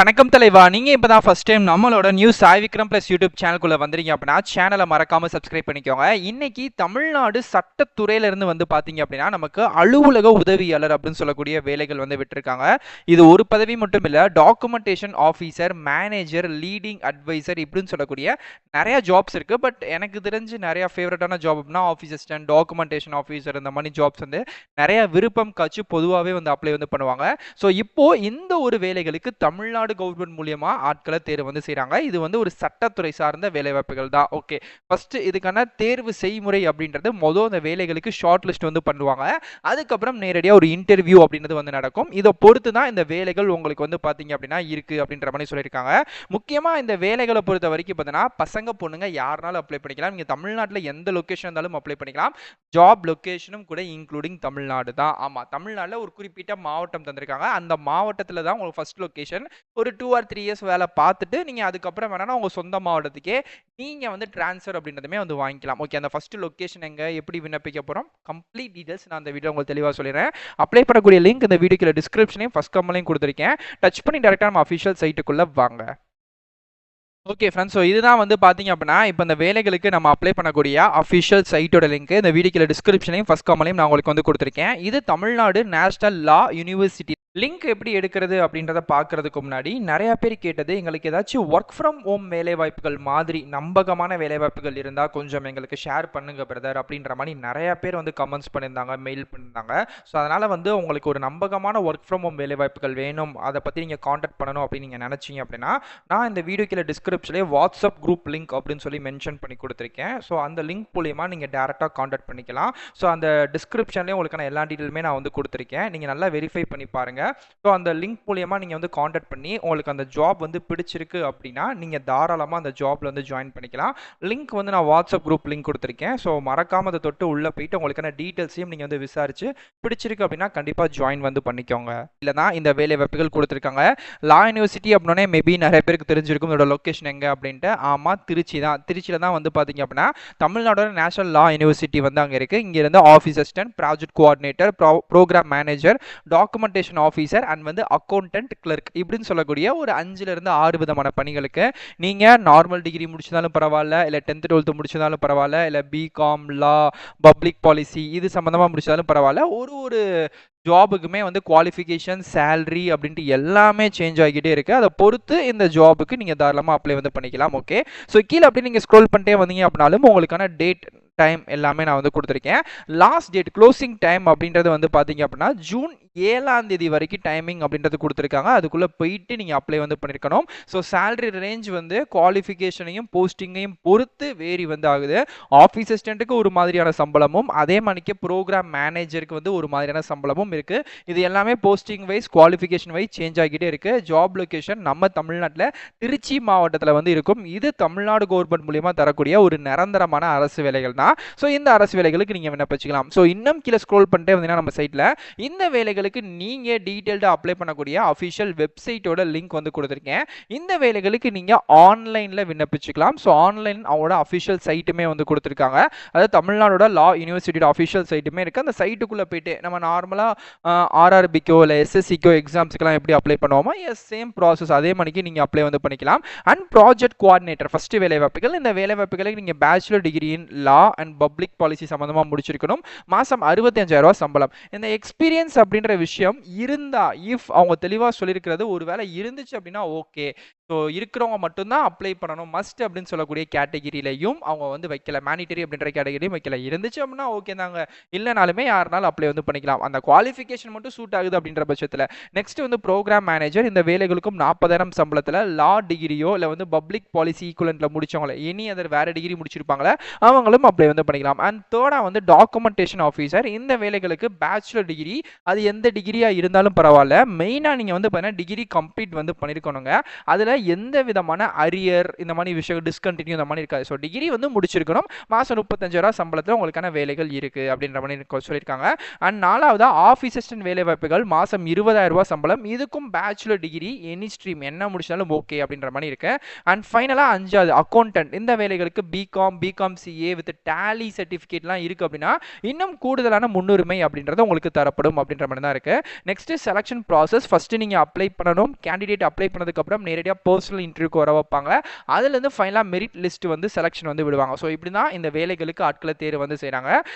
வணக்கம் தலைவா. நீங்க இப்பதான் ஃபர்ஸ்ட் டைம் நம்மளோட news Sai Vikram plus YouTube சேனலுக்குள்ள வந்துறீங்க அப்படின்னா சேனலை மறக்காம சப்ஸ்கிரைப் பண்ணிக்கோங்க. இன்னைக்கு தமிழ்நாடு சட்டத்துறையில இருந்து வந்து பாத்தீங்க அப்படின்னா நமக்கு அலுவலக உதவியாளர் அப்படின்னு சொல்லக்கூடிய வேலைகள் வந்து விட்டுருக்காங்க. இது ஒரு பதவி மட்டும் இல்ல, documentation officer, manager, leading advisor இப்படின்னு சொல்லக்கூடிய நிறைய ஜாப்ஸ் இருக்கு. பட் எனக்கு தெரிஞ்சு நிறைய ஃபேவரட்டான ஜாப் அப்படின்னா ஆஃபீஸ் அசிஸ்டன்ட், டாக்குமெண்டேஷன் ஆஃபீஸர், இந்த மாதிரி ஜாப்ஸ் வந்து நிறைய விருப்பம் காட்சி பொதுவாகவே வந்து அப்ளை வந்து பண்ணுவாங்க. ஸோ இப்போ இந்த ஒரு வேலைகளுக்கு தமிழ்நாடு கவர்மெண்ட் மூலியமா ஆட்களை தேர்வு வந்து செய்றாங்க. இது வந்து ஒரு சட்டத்துறை சார்ந்த வேலைவாய்ப்புகள் தான். ஓகே, ஃபர்ஸ்ட் இதுக்கான தேர்வு செய்முறை அப்படின்றது அந்த வேலைகளுக்கு ஷார்ட் லிஸ்ட் வந்து பண்ணுவாங்க. அதுக்கப்புறம் நேரடியா ஒரு இன்டர்வியூ அப்படின்றது வந்து நடக்கும். இதை பொறுத்து தான் இந்த வேலைகள் உங்களுக்கு வந்து பாத்தீங்க அப்படின்னா இருக்கு அப்படின்ற மாதிரி சொல்லியிருக்காங்க. முக்கியமா இந்த வேலைகளை பொறுத்த வரைக்கும் பார்த்தீங்கன்னா பசங்க பொண்ணுங்க யாருனாலும் அப்ளை பண்ணிக்கலாம். நீங்க தமிழ்நாட்டில் எந்த லொகேஷன் இருந்தாலும் அப்ளை பண்ணிக்கலாம். ஜாப் லொகேஷனும் கூட இன்க்ளூடிங் தமிழ்நாடு தான். ஆமா, தமிழ்நாட்டில் ஒரு குறிப்பிட்ட மாவட்டம் தந்திருக்காங்க. அந்த மாவட்டத்தில் தான் உங்களுக்கு ஃபர்ஸ்ட் லொகேஷன். ஒரு 2 or 3 இயர்ஸ் வேலை பார்த்துட்டு நீங்க அதுக்கப்புறம் வேணா உங்க சொந்த மாவட்டத்துக்கே நீங்க வந்து டிரான்ஸ்ஃபர் அப்படின்றதுமே வந்து வாங்கிக்கலாம். ஓகே, அந்த ஃபர்ஸ்ட் லொகேஷன் எங்க, எப்படி விண்ணப்பிக்க போறோம், கம்ப்ளீட் டீடைல்ஸ் நான் அந்த வீடியோ உங்களுக்கு தெளிவா சொல்லிடுறேன். அப்ளை பண்ணக்கூடிய லிங்க் இந்த வீடியோக்குள்ள டிஸ்கிரிப்ஷனையும் ஃபர்ஸ்ட் கமெண்ட்லையும் கொடுத்துருக்கேன். டச் பண்ணி டேரக்டா நம்ம அஃபிஷியல் சைட்டுக்குள்ள வாங்க. ஓகே ஃப்ரெண்ட்ஸ், ஸோ இதுதான் வந்து பார்த்தீங்க அப்படின்னா இப்போ இந்த வேலைகளுக்கு நம்ம அப்ளை பண்ணக்கூடிய அஃபிஷியல் சைட்டோட லிங்க் இந்த வீடியோக்குள்ள டிஸ்கிரிப்ஷனையும் ஃபர்ஸ்ட் கமெண்ட்லையும் நான் உங்களுக்கு வந்து கொடுத்துருக்கேன். இது Tamil Nadu national law university. Link எப்படி எடுக்கிறது அப்படின்றத பார்க்கறதுக்கு முன்னாடி நிறைய பேர் கேட்டது, எங்களுக்கு ஏதாச்சும் ஒர்க் ஃப்ரம் ஹோம் வேலைவாய்ப்புகள் மாதிரி நம்பகமான வேலைவாய்ப்புகள் இருந்தால் கொஞ்சம் எங்களுக்கு ஷேர் பண்ணுங்க பிரதர் அப்படின்ற மாதிரி நிறைய பேர் வந்து கமெண்ட்ஸ் பண்ணியிருந்தாங்க, மெயில் பண்ணியிருந்தாங்க. ஸோ அதனால் வந்து உங்களுக்கு ஒரு நம்பகமான ஒர்க் ஃப்ரம் ஹோம் வேலைவாய்ப்புகள் வேணும், அதை பற்றி நீங்கள் காண்டாக்ட் பண்ணணும் அப்படின்னு நீங்கள் நினச்சிங்க அப்படின்னா நான் இந்த வீடியோக்கில் டிஸ்கிரிப்ஷன்லேயே வாட்ஸ்அப் குரூப் லிங்க் அப்படின்னு சொல்லி மென்ஷன் பண்ணி கொடுத்துருக்கேன். ஸோ அந்த லிங்க் மூலியமாக நீங்கள் டேரெக்டாக காண்டாக்ட் பண்ணிக்கலாம். ஸோ அந்த டிஸ்கிரிப்ஷன்லேயே உங்களுக்கான எல்லா டீட்டெயிலுமே நான் வந்து கொடுத்துருக்கேன். நீங்கள் நல்லா வெரிஃபை பண்ணி பாருங்கள். ஸோ அந்த லிங்க் மூலியமாக நீங்கள் வந்து காண்டாக்ட் பண்ணி உங்களுக்கு அந்த ஜாப் வந்து பிடிச்சிருக்கு அப்படின்னா நீங்கள் தாராளமாக அந்த ஜாப்ல வந்து ஜாயின் பண்ணிக்கலாம். லிங்க் வந்து நான் வாட்ஸ்அப் குரூப் லிங்க் கொடுத்துருக்கேன். ஸோ மறக்காமல் அதை தொட்டு உள்ளே போயிட்டு உங்களுக்கான டீட்டெயில்ஸையும் நீங்கள் வந்து விசாரிச்சு பிடிச்சிருக்கு அப்படின்னா கண்டிப்பாக ஜாயின் வந்து பண்ணிக்கோங்க. இல்லைனா இந்த வேலை வாய்ப்புகள் கொடுத்துருக்காங்க. லா யூனிவர்சிட்டி அப்படின்னே மேபி நிறைய பேருக்கு தெரிஞ்சிருக்கும் இதோட லொக்கேஷன் எங்கே அப்படின்ட்டு. ஆமாம், திருச்சி தான். திருச்சியில் தான் வந்து பார்த்தீங்க அப்படின்னா தமிழ்நாடோட நேஷனல் லா யூனிவர்சிட்டி வந்து அங்கே இருக்குது. இங்கேருந்து office assistant, project coordinator, programme manager, documentation officer and வந்து அக்கௌண்டன்ட், கிளர்க் இப்படின்னு சொல்லக்கூடிய ஒரு 5லிருந்து 6 விதமான பணிகளுக்கு நீங்கள் நார்மல் டிகிரி முடிச்சிருந்தாலும் பரவாயில்ல, இல்லை 10th 12th முடிச்சிருந்தாலும் பரவாயில்ல, இல்லை பிகாம், லா, பப்ளிக் பாலிசி இது சம்மந்தமாக முடிச்சாலும் பரவாயில்ல, ஒரு ஜாபுக்குமே வந்து குவாலிஃபிகேஷன், சேலரி அப்படின்ட்டு எல்லாமே சேஞ்ச் ஆகிட்டே இருக்குது. அதை பொறுத்து இந்த ஜாபுக்கு நீங்கள் தாராளமாக அப்ளை வந்து பண்ணிக்கலாம். ஓகே, ஸோ கீழே அப்படி நீங்கள் ஸ்க்ரோல் பண்ணிட்டே வந்தீங்க அப்படின்னாலும் உங்களுக்கான டேட், டைம் எல்லாமே நான் வந்து கொடுத்துருக்கேன். லாஸ்ட் டேட், க்ளோசிங் டைம் அப்படின்றது வந்து பார்த்தீங்க அப்படின்னா ஜூன் 7ஆம் தேதி வரைக்கும் டைமிங் அப்படின்றது கொடுத்துருக்காங்க. அதுக்குள்ளே போயிட்டு நீங்கள் அப்ளை வந்து பண்ணியிருக்கணும். ஸோ சேலரி ரேஞ்ச் வந்து குவாலிஃபிகேஷனையும் போஸ்டிங்கையும் பொறுத்து வேரி வந்து ஆகுது. ஆஃபீஸ் அசிஸ்டண்ட்டுக்கு ஒரு மாதிரியான சம்பளமும், அதே மாதிரிக்கு ப்ரோக்ராம் மேனேஜருக்கு வந்து ஒரு மாதிரியான சம்பளமும் இருக்குது. இது எல்லாமே posting wise, qualification wise change ஆகிட்டே இருக்குது. ஜாப் லொகேஷன் நம்ம தமிழ்நாட்டில் திருச்சி மாவட்டத்தில் வந்து இருக்கும். இது தமிழ்நாடு கவர்மெண்ட் மூலியமாக தரக்கூடிய ஒரு நிரந்தரமான அரசு வேலைகள் தான். ஸோ இந்த அரசு வேலைகளுக்கு நீங்கள் விண்ணப்பிச்சுக்கலாம். ஸோ இன்னும் கீழே ஸ்க்ரோல் பண்ணிட்டே வந்தீங்கன்னா நம்ம சைட்டில் இந்த வேலைகளுக்கு நீங்கள் டீட்டெயில்டாக அப்ளை பண்ணக்கூடிய அஃபிஷியல் வெப்சைட்டோட லிங்க் வந்து கொடுத்துருக்கேன். இந்த வேலைகளுக்கு நீங்கள் ஆன்லைனில் விண்ணப்பிச்சுக்கலாம். ஸோ ஆன்லைன் அவங்களோட அஃபிஷியல் சைட்டுமே வந்து கொடுத்துருக்காங்க. அதாவது தமிழ்நாடோட லா யூனிவர்சிட்டியோட அஃபிஷியல் சைட்டுமே இருக்குது. அந்த சைட்டுக்குள்ளே போயிட்டு நம்ம நார்மலாக ஆர்ஆர்பிக்கோ இல்லை எஸ்எஸ்சிக்கோ எக்ஸாம்ஸுக்கெல்லாம் எப்படி அப்ளை பண்ணுவோமோ சேம் ப்ராசஸ் அதே மணிக்கு நீங்கள் அப்ளை வந்து பண்ணிக்கலாம். அண்ட் ப்ராஜெக்ட் கோஆர்டினேட்டர் ஃபர்ஸ்ட் வேலைவாய்ப்புகள். இந்த வேலைவாய்ப்புகளுக்கு நீங்கள் bachelor degree in law and public policy சம்பந்தமாக முடிச்சிருக்கணும். மாதம் 65,000 சம்பளம். இந்த எக்ஸ்பீரியன்ஸ் அப்படின்ற விஷயம் இருந்தா, இஃப் அவங்க தெளிவாக சொல்லியிருக்கிறது ஒருவேளை இருந்துச்சு அப்படின்னா ஓகே, ஸோ இருக்கிறவங்க மட்டும்தான் அப்ளை பண்ணணும், மஸ்ட் அப்படின்னு சொல்லக்கூடிய கேட்டகிரிலையும் அவங்க வந்து வைக்கல, மேனிட்டரி அப்படின்ற கேட்டகிரியும் வைக்கல. இருந்துச்சு அப்படின்னா ஓகே தாங்க, இல்லைனாலுமே யாருனாலும் அப்ளை வந்து பண்ணிக்கலாம். அந்த குவாலிஃபிகேஷன் மட்டும் சூட் ஆகுது அப்படின்ற பட்சத்தில். நெக்ஸ்ட் வந்து ப்ரோக்ராம் மேனேஜர். இந்த வேலைகளுக்கும் 40,000 சம்பளத்தில் லா டிகிரியோ இல்லை வந்து பப்ளிக் பாலிசி ஈக்குவலண்ட்ல முடிச்சவங்கள, எனி அதர் வேற டிகிரி முடிச்சிருப்பாங்களே அவங்களும் அப்ளை வந்து பண்ணிக்கலாம். அண்ட் தேர்டா வந்து டாக்குமெண்டேஷன் ஆஃபீஸர். இந்த வேலைகளுக்கு பேச்சுலர் டிகிரி, அது எந்த டிகிரியா இருந்தாலும் பரவாயில்ல, மெயினாக நீங்கள் வந்து பார்த்தீங்கன்னா டிகிரி கம்ப்ளீட் வந்து பண்ணியிருக்கணுங்க. அதில் எந்த விதமான அரியர் இந்த மாதிரி விஷயம் டிஸ்கண்டினியூ இந்த மாதிரி இருக்காது. ஸோ டிகிரி வந்து முடிச்சிருக்கணும், மாதம் 35,000 சம்பளத்தில் உங்களுக்கான வேலைகள் இருக்குது அப்படின்ற மாதிரி சொல்லியிருக்காங்க. அண்ட் 4வது ஆஃபீஸ் அசிஸ்டன்ட் வேலை வாய்ப்புகள் மாதம் 20,000 சம்பளம், இதுக்கும் பேச்சுலர் டிகிரி எனி ஸ்ட்ரீம் என்ன முடிச்சாலும் ஓகே அப்படின்ற மாதிரி இருக்கு. அண்ட் ஃபைனலாக 5வது அக்கௌண்டன்ட், இந்த வேலைகளுக்கு பிகாம் சிஏ வித் டேலி சர்டிஃபிகேட்லாம் இருக்குது அப்படின்னா இன்னும் கூடுதலான முன்னுரிமை அப்படின்றது உங்களுக்கு தரப்படும் அப்படின்ற மாதிரி தான் இருக்குது. நெக்ஸ்ட் செலக்ஷன் ப்ராசஸ், ஃபஸ்ட்டு நீங்கள் அப்ளை பண்ணணும், கேண்டிடேட் அப்ளை பண்ணதுக்கப்புறம் நேரடியாக பர்சனல் இன்டர்வியூக்கு வர வைப்பாங்க, அதுலேருந்து ஃபைனலாக மெரிட் லிஸ்ட் வந்து செலக்ஷன் வந்து விடுவாங்க. ஸோ இப்படி தான் இந்த வேலைகளுக்கு ஆட்களை தேர்வு வந்து செய்கிறாங்க.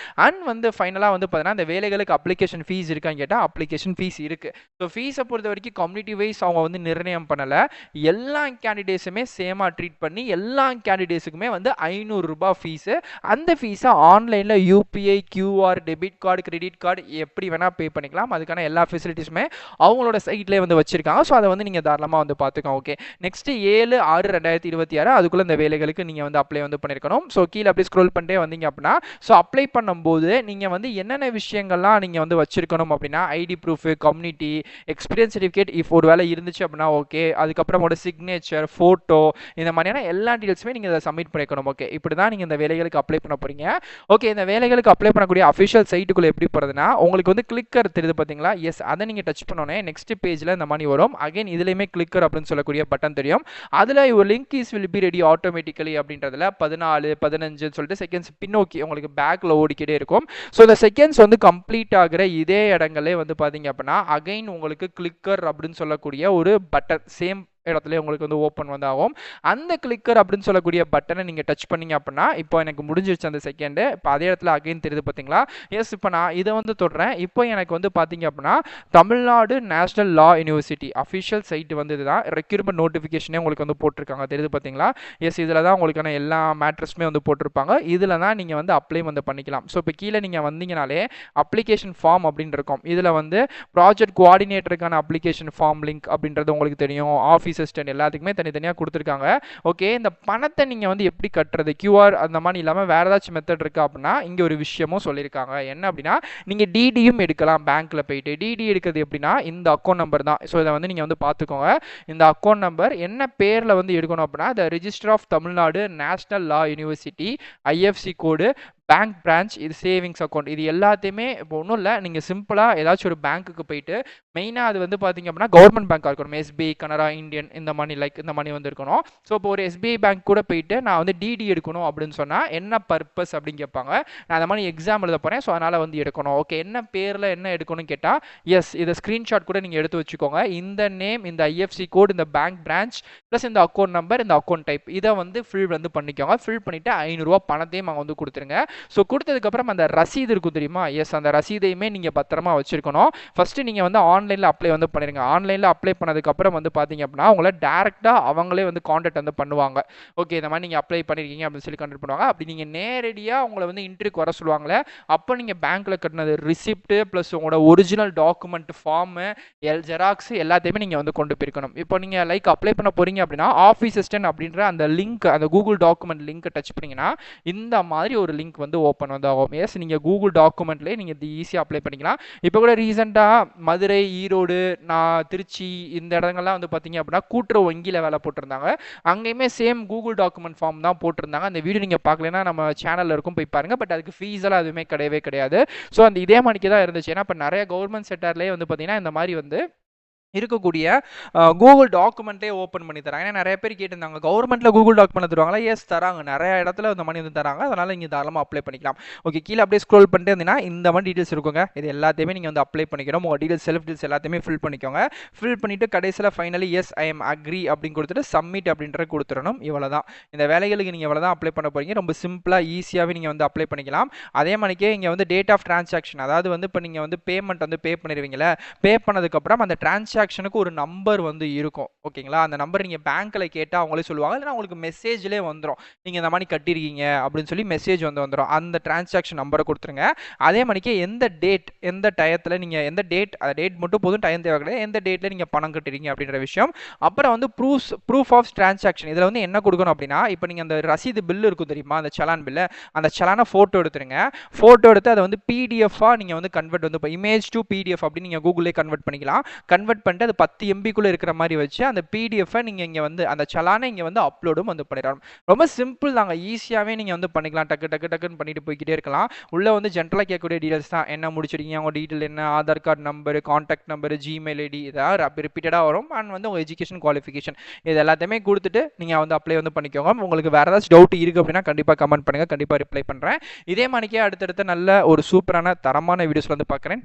அண்ட் வந்து ஃபைனலாக வந்து பார்த்தீங்கன்னா இந்த வேலைகளுக்கு அப்ளிகேஷன் ஃபீஸ் இருக்கான்னு கேட்டால் அப்ளிகேஷன் ஃபீஸ் இருக்குது. ஸோ ஃபீஸை பொறுத்த வரைக்கும் கம்யூனிட்டி வைஸ் அவங்க வந்து நிர்ணயம் பண்ணலை, எல்லா கேண்டிடேட்ஸுமே சேமாக ட்ரீட் பண்ணி எல்லா கேண்டிடேட்ஸுக்குமே வந்து 500 ரூபாய் ஃபீஸு. அந்த ஃபீஸை ஆன்லைனில் UPI, QR, debit card, credit card எப்படி வேணால் பே பண்ணிக்கலாம். அதுக்கான எல்லா ஃபெசிலிட்டிஸுமே அவங்களோட சைட்லேயே வந்து வச்சுருக்காங்க. ஸோ அதை வந்து நீங்கள் தாராளமாக வந்து பார்த்துக்கோங்க. ஓகே, நெக்ஸ்ட்டு 7/6/2026 அதுக்குள்ளே இந்த வேலைகளுக்கு நீங்கள் வந்து அப்ளை வந்து பண்ணியிருக்கணும். ஸோ கீழே அப்படியே ஸ்க்ரோல் பண்ணிட்டே வந்தீங்க அப்படின்னா ஸோ அப்ளை பண்ணும்போது நீங்கள் வந்து என்னென்ன விஷயங்கள்லாம் நீங்கள் வந்து வச்சுருக்கணும் அப்படின்னா ID proof, community, experience certificate if ஒரு வேலை இருந்துச்சு அப்படின்னா ஓகே, அதுக்கப்புறம் ஒரு சிக்னேச்சர், ஃபோட்டோ, இந்த மாதிரியான எல்லா டீட்டெயில்ஸுமே நீங்கள் இதை சப்மிட் பண்ணிக்கணும். ஓகே, இப்படி தான் நீங்கள் இந்த வேலைகளுக்கு அப்ளை பண்ண போகிறீங்க. ஓகே, இந்த வேலைகளுக்கு அப்ளை பண்ணக்கூடிய அஃபிஷியல் சைட்டுக்குள்ளே எப்படி போகிறதுனா உங்களுக்கு வந்து கிளிக்கர் தெரியுது பார்த்தீங்களா? எஸ், அதை நீங்கள் டச் பண்ணோன்னே நெக்ஸ்ட் பேஜில் இந்த மாதிரி வரும். அகைன் இதுலேயுமே கிளிக்கர் அப்படின்னு சொல்லக்கூடிய பட்டன் தெரியும். அதில் ஒரு link is will be ready automatically அப்படின்றதுல 14, 15 சொல்லிட்டு செகண்ட்ஸ் பின்னோக்கி உங்களுக்கு பேக்கில் ஓடிக்கிட்டே இருக்கும். ஸோ இந்த செகண்ட்ஸ் வந்து கம்ப்ளீட் ஆகிற இதே இடங்களே வந்து பார்த்தீங்க அப்படின்னா அகைன் உங்களுக்கு கிளிக்கர் அப்படின்னு சொல்லக்கூடிய ஒரு பட்டன் சேம் இடத்துல உங்களுக்கு வந்து ஓப்பன் வந்து ஆகும். அந்த கிளிக்கர் அப்படின்னு சொல்லக்கூடிய பட்டனை நீங்கள் டச் பண்ணீங்க அப்படின்னா இப்போ எனக்கு முடிஞ்சிருச்சு அந்த செகண்டு. இப்போ அதே இடத்துல அகைன் தெரியுது பார்த்தீங்களா? எஸ், இப்போ நான் இதை வந்து தொடுறேன். இப்போ எனக்கு வந்து பார்த்தீங்க அப்படின்னா Tamil Nadu national law university official site வந்து இதுதான். ரெக்யூர்மெண்ட் நோட்டிஃபிகேஷனே உங்களுக்கு வந்து போட்டிருக்காங்க, தெரியுது பார்த்தீங்களா? எஸ், இதில் தான் உங்களுக்கான எல்லா மேட்ரஸுமே வந்து போட்டிருப்பாங்க. இதில் தான் நீங்கள் வந்து அப்ளை வந்து பண்ணிக்கலாம். ஸோ இப்போ கீழே நீங்கள் வந்தீங்கனாலே அப்ளிகேஷன் ஃபார்ம் அப்படின்னு இருக்கும். இதில் வந்து ப்ராஜெக்ட் கோஆர்டினேட்டருக்கான அப்ளிகேஷன் ஃபார்ம் லிங்க் அப்படின்றது உங்களுக்கு தெரியும். ஆஃபீஸ் அசிஸ்டன்ட் எல்லாத்துக்குமே தனித்தனியாக கொடுத்துருக்காங்க. ஓகே, இந்த பணத்தை நீங்கள் வந்து எப்படி கட்டுறது, கியூஆர் அந்த மாதிரி இல்லாமல் வேறு ஏதாச்சும் மெத்தட் இருக்கா அப்படின்னா இங்கே ஒரு விஷயமும் சொல்லியிருக்காங்க. என்ன அப்படின்னா நீங்கள் டிடியும் எடுக்கலாம். பேங்க்கில் போயிட்டு டிடி எடுக்கிறது எப்படின்னா இந்த அக்கௌண்ட் நம்பர் தான். ஸோ இதை வந்து நீங்கள் வந்து பார்த்துக்கோங்க. இந்த அக்கௌண்ட் நம்பர் என்ன பேரில் வந்து எடுக்கணும் அப்படின்னா the register of Tamil Nadu national law university, IFSC code, bank branch, இது சேவிங்ஸ் அக்கௌண்ட், இது எல்லாத்தையுமே இப்போ ஒன்றும் இல்லை, நீங்கள் சிம்பிளாக ஏதாச்சும் ஒரு பேங்க்குக்கு போயிட்டு மெயினாக அது வந்து பார்த்தீங்க அப்படின்னா கவர்மெண்ட் பேங்காக இருக்கணும். எஸ்பிஐ, கனரா, இந்தியன், இந்த மணி லைக் இந்த மணி வந்து இருக்கணும். ஸோ இப்போ ஒரு எஸ்பிஐ பேங்க் கூட போயிட்டு நான் வந்து டிடி எடுக்கணும் அப்படின்னு சொன்னால் என்ன பர்பஸ் அப்படின்னு கேட்பாங்க. நான் அந்த மாதிரி எக்ஸாம் எழுத போகிறேன், ஸோ அதனால் வந்து எடுக்கணும். ஓகே, என்ன பேரில் என்ன எடுக்கணும்னு கேட்டால் எஸ், இதை ஸ்க்ரீன்ஷாட் கூட நீங்கள் எடுத்து வச்சுக்கோங்க. இந்த நேம், இந்த ஐஎஃப்சி கோட், இந்த பேங்க் பிரான்ச் ப்ளஸ் இந்த அக்கௌண்ட் நம்பர், இந்த அக்கௌண்ட் டைப், இதை வந்து ஃபில் வந்து பண்ணிக்கோங்க. ஃபில் பண்ணிவிட்டு 500 ரூபா பணத்தையும் அங்கே வந்து கொடுத்துருங்க. ஸோ கொடுத்ததுக்கப்புறம் அந்த ரசீது இருக்கும் தெரியுமா? எஸ், அந்த ரசீதையுமே நீங்கள் பத்திரமா வச்சுருக்கணும். ஃபஸ்ட்டு நீங்கள் வந்து ஆன்லைனில் அப்ளை வந்து பண்ணிடுங்க. ஆன்லைனில் அப்ளை பண்ணதுக்கப்புறம் வந்து பார்த்தீங்க அப்படின்னா உங்களை டேரெக்டாக அவங்களே வந்து கான்டாக்ட் வந்து பண்ணுவாங்க. ஓகே, இந்த மாதிரி நீங்கள் அப்ளை பண்ணியிருக்கீங்க அப்படின்னு சொல்லி கான்டாக்ட் பண்ணுவாங்க. அப்படி நீங்கள் நேரடியாக உங்களை வந்து இன்டர்வியூக்கு வர சொல்லுவாங்களே, அப்போ நீங்கள் பேங்க்கில் கட்டினது ரிசிப்ட்டு ப்ளஸ் உங்களோட ஒரிஜினல் டாக்குமெண்ட் ஃபார்மு, ஜெராக்ஸ் எல்லாத்தையுமே நீங்கள் வந்து கொண்டு போயிருக்கணும். இப்போ நீங்கள் லைக் அப்ளை பண்ண போகிறீங்க அப்படின்னா ஆஃபீஸ் அசிஸ்டன்ட் அப்படின்ற அந்த லிங்க், அந்த கூகுள் டாக்குமெண்ட் லிங்க்கை டச் பண்ணிங்கன்னா இந்த மாதிரி ஒரு லிங்க் வந்து ஓப்பன் வந்து ஆகும். எஸ், நீங்கள் கூகுள் டாக்குமெண்ட்லேயே நீங்கள் இது ஈஸியாக அப்ளை பண்ணிக்கலாம். இப்போ கூட ரீசெண்டாக மதுரை, ஈரோடு, திருச்சி இந்த இடங்கள்லாம் வந்து பார்த்தீங்க அப்படின்னா கூட்டுறவு வங்கியில் வேலை போட்டிருந்தாங்க. அங்கேயுமே சேம் கூகுள் டாக்குமெண்ட் ஃபார்ம் தான் போட்டிருந்தாங்க. அந்த வீடியோ நீங்கள் பார்க்கலன்னா நம்ம சேனலில் இருக்கும், போய் பாருங்கள். பட் அதுக்கு ஃபீஸ் எல்லாம் எதுவுமே கிடையவே கிடையாது. ஸோ அந்த இதே மாதிரிக்கு தான் இருந்துச்சு. ஏன்னா இப்போ நிறைய கவர்மெண்ட் செக்டார்லேயே வந்து பார்த்தீங்கன்னா இந்த மாதிரி வந்து இருக்கக்கூடிய கூகுள் டாக்குமெண்ட்டே ஓப்பன் பண்ணி தராங்க. ஏன்னா நிறைய பேர் கேட்டிருந்தாங்க கவர்மெண்ட்டில் கூகுள் டாக்குமெண்ட் தருவாங்களா? எஸ், தராங்க. நிறைய இடத்துல இந்த மணி வந்து தராங்க. அதனால் நீங்கள் தாராளமாக அப்ளை பண்ணிக்கலாம். ஓகே, கீழே அப்படியே ஸ்க்ரோல் பண்ணிட்டு இருந்தீங்கன்னா இந்த மாதிரி டீட்டெயில்ஸ் இருக்குங்க. இது எல்லாத்தையுமே நீங்கள் வந்து அப்ளை பண்ணிக்கணும். உங்கள் டீட்டெயில்ஸ், செல்ஃப் டீட்டெயில்ஸ் எல்லாத்தையுமே ஃபில் பண்ணிக்கோங்க. ஃபில் பண்ணிவிட்டு கடைசியில் finally yes I am agree அப்படின்னு கொடுத்துட்டு சப்மிட் அப்படின்ற கொடுத்துடணும். இவ்வளோ தான். இந்த வேலைகளுக்கு நீங்கள் இவ்வளோ தான் அப்ளை பண்ண போகிறீங்க. ரொம்ப சிம்பிளாக ஈஸியாகவே நீங்கள் வந்து அப்ளை பண்ணிக்கலாம். அதே மாதிரிக்கே இங்கே வந்து டேட் ஆஃப் டிரான்சாக்ஷன், அதாவது வந்து இப்போ நீங்கள் வந்து பேமெண்ட் வந்து பே பண்ணிடுவீங்களே, பே பண்ணதுக்கப்புறம் அந்த டிரான்சாக்ஷனுக்கு ஒரு நம்பர் வந்து இருக்கும். ஓகேங்களா? அந்த நம்பர் நீங்கள் பேங்க்கில் கேட்டால் அவங்களே சொல்லுவாங்க. இல்லைனா உங்களுக்கு மெசேஜ்லேயே வந்துடும், நீங்கள் இந்த மாதிரி கட்டியிருக்கீங்க அப்படின்னு சொல்லி மெசேஜ் வந்து வந்துடும். அந்த டிரான்சாக்ஷன் நம்பரை கொடுத்துருங்க. அதே மாதிரிக்கே எந்த டேட், எந்த டயத்தில் நீங்கள் எந்த டேட், அந்த டேட் மட்டும் போதும், டைம் தேவை கிடையாது, எந்த டேட்டில் நீங்கள் பணம் கட்டுறீங்க அப்படின்ற விஷயம். அப்புறம் வந்து ப்ரூஃப் ஆஃப் டிரான்சாக்ஷன், இதில் வந்து என்ன கொடுக்கணும் அப்படின்னா இப்போ நீங்கள் அந்த ரசீது பில்லு இருக்கும் தெரியுமா, அந்த சலான் பில்லு, அந்த சலானை ஃபோட்டோ எடுத்துருங்க. ஃபோட்டோ எடுத்து அதை வந்து பிடிஎஃபாக நீங்கள் வந்து கன்வெர்ட் வந்து இப்போ இமேஜ் டு பிடிஎஃப் அப்படின்னு நீங்கள் கூகுளே கன்வெர்ட் பண்ணிக்கலாம். கன்வெர்ட் பண்ணிட்டு அது 10 எம்பிக்குள்ளே இருக்கிற மாதிரி வச்சு அந்த பிடிஎஃபை நீங்கள் இங்கே வந்து அந்த சலானை இங்கே வந்து அப்லோடும் வந்து பண்ணிடலாம். ரொம்ப சிம்பிள் தாங்க, ஈஸியாகவே நீங்கள் வந்து பண்ணிக்கலாம். டக்குன்னு பண்ணிட்டு போய்கிட்டே இருக்கலாம். உள்ளே வந்து ஜென்ரலாக கேட்கக்கூடிய டீடைல்ஸ் தான், என்ன முடிச்சிருக்கீங்க, உங்கள் டீட்டெயில் என்ன, Aadhaar card number, contact number, Gmail ID, இதாக ரிப்பீட்டடாக வரும். அண்ட் வந்து உங்கள் எஜுகேஷன் குவாலிஃபிகேஷன் இது எல்லாத்தையுமே கொடுத்துட்டு நீங்கள் வந்து அப்ளை வந்து பண்ணிக்கோங்க. உங்களுக்கு வேறு ஏதாச்சும் டவுட் இருக்குது அப்படின்னா கண்டிப்பாக கமெண்ட் பண்ணுங்கள், கண்டிப்பாக ரிப்ளை பண்ணுறேன். இதே மாதிரிக்கே அடுத்தடுத்த நல்ல ஒரு சூப்பரான தரமான வீடியோஸில் வந்து பார்க்குறேன்.